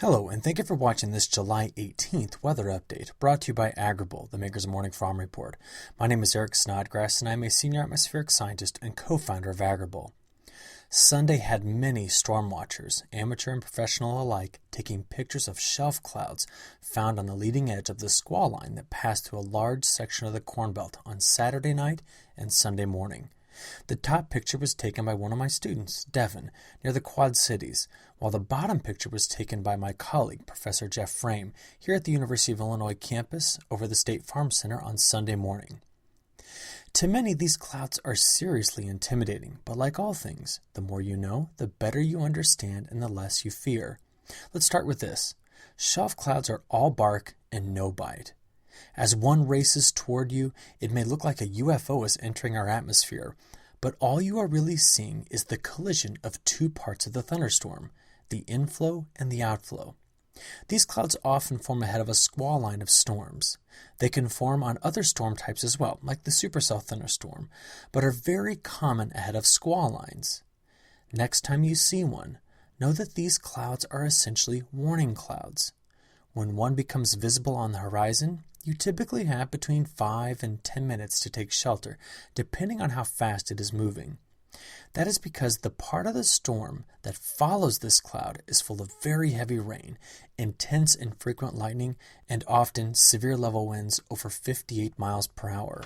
Hello, and thank you for watching this July 18th weather update, brought to you by Agrible, the makers of Morning Farm Report. My name is Eric Snodgrass, and I'm a senior atmospheric scientist and co-founder of Agrible. Sunday had many storm watchers, amateur and professional alike, taking pictures of shelf clouds found on the leading edge of the squall line that passed through a large section of the Corn Belt on Saturday night and Sunday morning. The top picture was taken by one of my students, Devin, near the Quad Cities, while the bottom picture was taken by my colleague, Professor Jeff Frame, here at the University of Illinois campus over the State Farm Center on Sunday morning. To many, these clouds are seriously intimidating, but like all things, the more you know, the better you understand and the less you fear. Let's start with this. Shelf clouds are all bark and no bite. As one races toward you, it may look like a UFO is entering our atmosphere, but all you are really seeing is the collision of two parts of the thunderstorm, the inflow and the outflow. These clouds often form ahead of a squall line of storms. They can form on other storm types as well, like the supercell thunderstorm, but are very common ahead of squall lines. Next time you see one, know that these clouds are essentially warning clouds. When one becomes visible on the horizon, you typically have between 5 and 10 minutes to take shelter, depending on how fast it is moving. That is because the part of the storm that follows this cloud is full of very heavy rain, intense and frequent lightning, and often severe level winds over 58 miles per hour.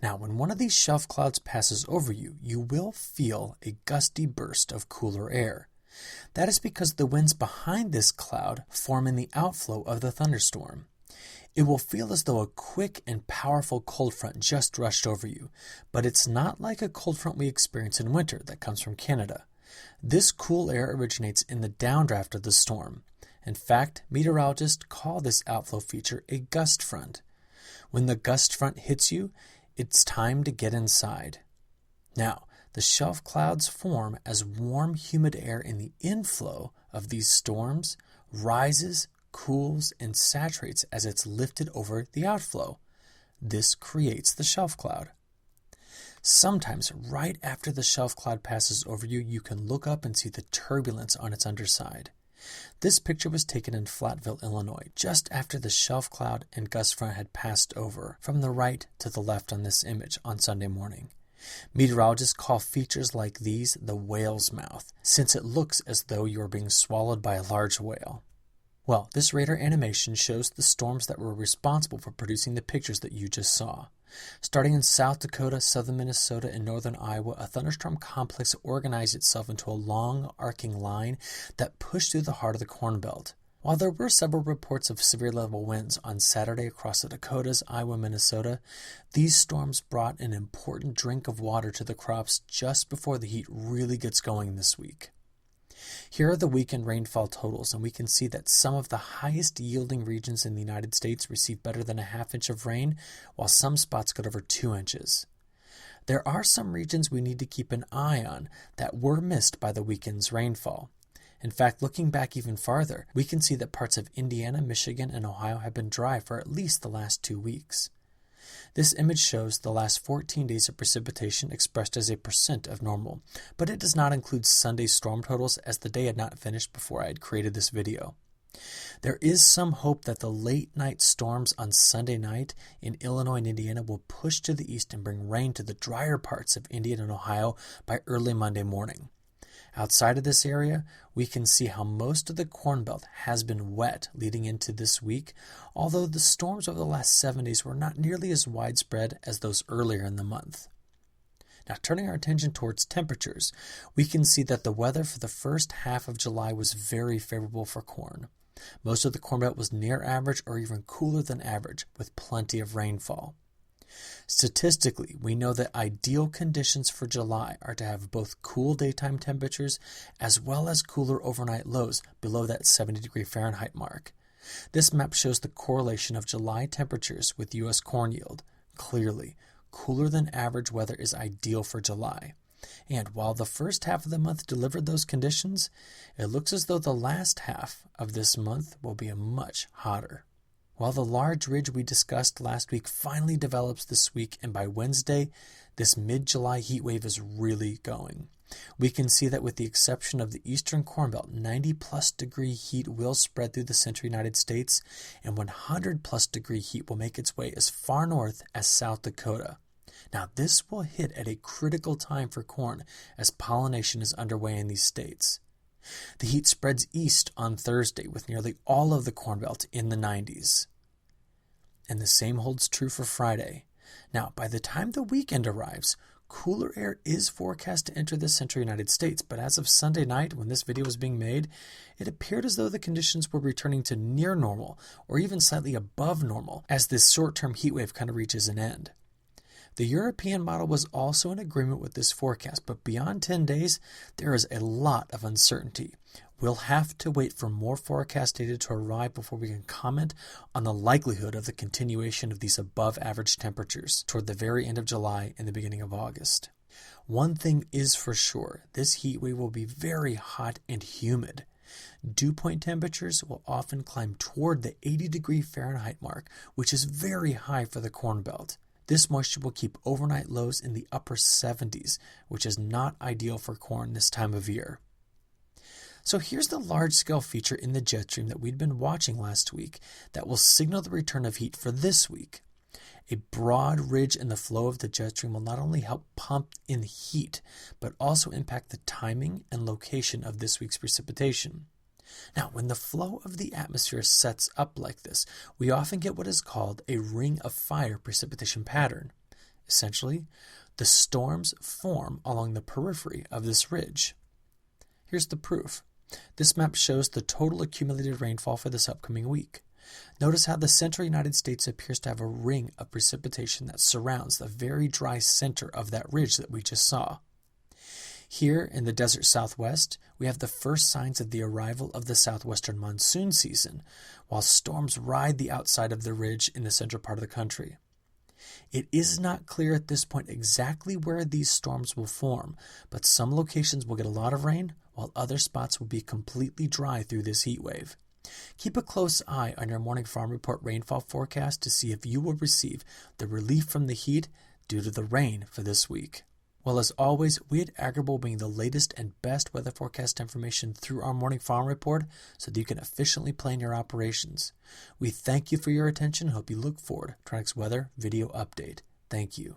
Now, when one of these shelf clouds passes over you, you will feel a gusty burst of cooler air. That is because the winds behind this cloud form in the outflow of the thunderstorm. It will feel as though a quick and powerful cold front just rushed over you, but it's not like a cold front we experience in winter that comes from Canada. This cool air originates in the downdraft of the storm. In fact, meteorologists call this outflow feature a gust front. When the gust front hits you, it's time to get inside. Now, the shelf clouds form as warm, humid air in the inflow of these storms rises, cools, and saturates as it's lifted over the outflow. This creates the shelf cloud. Sometimes, right after the shelf cloud passes over you, you can look up and see the turbulence on its underside. This picture was taken in Flatville, Illinois, just after the shelf cloud and gust front had passed over from the right to the left on this image on Sunday morning. Meteorologists call features like these the whale's mouth, since it looks as though you are being swallowed by a large whale. Well, this radar animation shows the storms that were responsible for producing the pictures that you just saw. Starting in South Dakota, southern Minnesota, and northern Iowa, a thunderstorm complex organized itself into a long, arcing line that pushed through the heart of the Corn Belt. While there were several reports of severe level winds on Saturday across the Dakotas, Iowa, and Minnesota, these storms brought an important drink of water to the crops just before the heat really gets going this week. Here are the weekend rainfall totals, and we can see that some of the highest yielding regions in the United States received better than a half inch of rain, while some spots got over 2 inches. There are some regions we need to keep an eye on that were missed by the weekend's rainfall. In fact, looking back even farther, we can see that parts of Indiana, Michigan, and Ohio have been dry for at least the last 2 weeks. This image shows the last 14 days of precipitation expressed as a percent of normal, but it does not include Sunday's storm totals as the day had not finished before I had created this video. There is some hope that the late night storms on Sunday night in Illinois and Indiana will push to the east and bring rain to the drier parts of Indiana and Ohio by early Monday morning. Outside of this area, we can see how most of the Corn Belt has been wet leading into this week, although the storms over the last 7 days were not nearly as widespread as those earlier in the month. Now, turning our attention towards temperatures, we can see that the weather for the first half of July was very favorable for corn. Most of the Corn Belt was near average or even cooler than average, with plenty of rainfall. Statistically, we know that ideal conditions for July are to have both cool daytime temperatures as well as cooler overnight lows below that 70-degree Fahrenheit mark. This map shows the correlation of July temperatures with U.S. corn yield. Clearly, cooler than average weather is ideal for July. And while the first half of the month delivered those conditions, it looks as though the last half of this month will be much hotter. While the large ridge we discussed last week finally develops this week, and by Wednesday, this mid-July heat wave is really going. We can see that with the exception of the eastern Corn Belt, 90-plus degree heat will spread through the central United States, and 100-plus degree heat will make its way as far north as South Dakota. Now, this will hit at a critical time for corn as pollination is underway in these states. The heat spreads east on Thursday with nearly all of the Corn Belt in the 90s. And the same holds true for Friday. Now, by the time the weekend arrives, cooler air is forecast to enter the central United States, but as of Sunday night, when this video was being made, it appeared as though the conditions were returning to near normal or even slightly above normal as this short-term heat wave kind of reaches an end. The European model was also in agreement with this forecast, but beyond 10 days, there is a lot of uncertainty. We'll have to wait for more forecast data to arrive before we can comment on the likelihood of the continuation of these above-average temperatures toward the very end of July and the beginning of August. One thing is for sure, this heat wave will be very hot and humid. Dew point temperatures will often climb toward the 80-degree Fahrenheit mark, which is very high for the Corn Belt. This moisture will keep overnight lows in the upper 70s, which is not ideal for corn this time of year. So here's the large-scale feature in the jet stream that we'd been watching last week that will signal the return of heat for this week. A broad ridge in the flow of the jet stream will not only help pump in heat, but also impact the timing and location of this week's precipitation. Now, when the flow of the atmosphere sets up like this, we often get what is called a ring of fire precipitation pattern. Essentially, the storms form along the periphery of this ridge. Here's the proof. This map shows the total accumulated rainfall for this upcoming week. Notice how the central United States appears to have a ring of precipitation that surrounds the very dry center of that ridge that we just saw. Here in the desert southwest, we have the first signs of the arrival of the southwestern monsoon season, while storms ride the outside of the ridge in the central part of the country. It is not clear at this point exactly where these storms will form, but some locations will get a lot of rain, while other spots will be completely dry through this heat wave. Keep a close eye on your morning farm report rainfall forecast to see if you will receive the relief from the heat due to the rain for this week. Well, as always, we at Agrible bring the latest and best weather forecast information through our morning farm report so that you can efficiently plan your operations. We thank you for your attention and hope you look forward to our next weather video update. Thank you.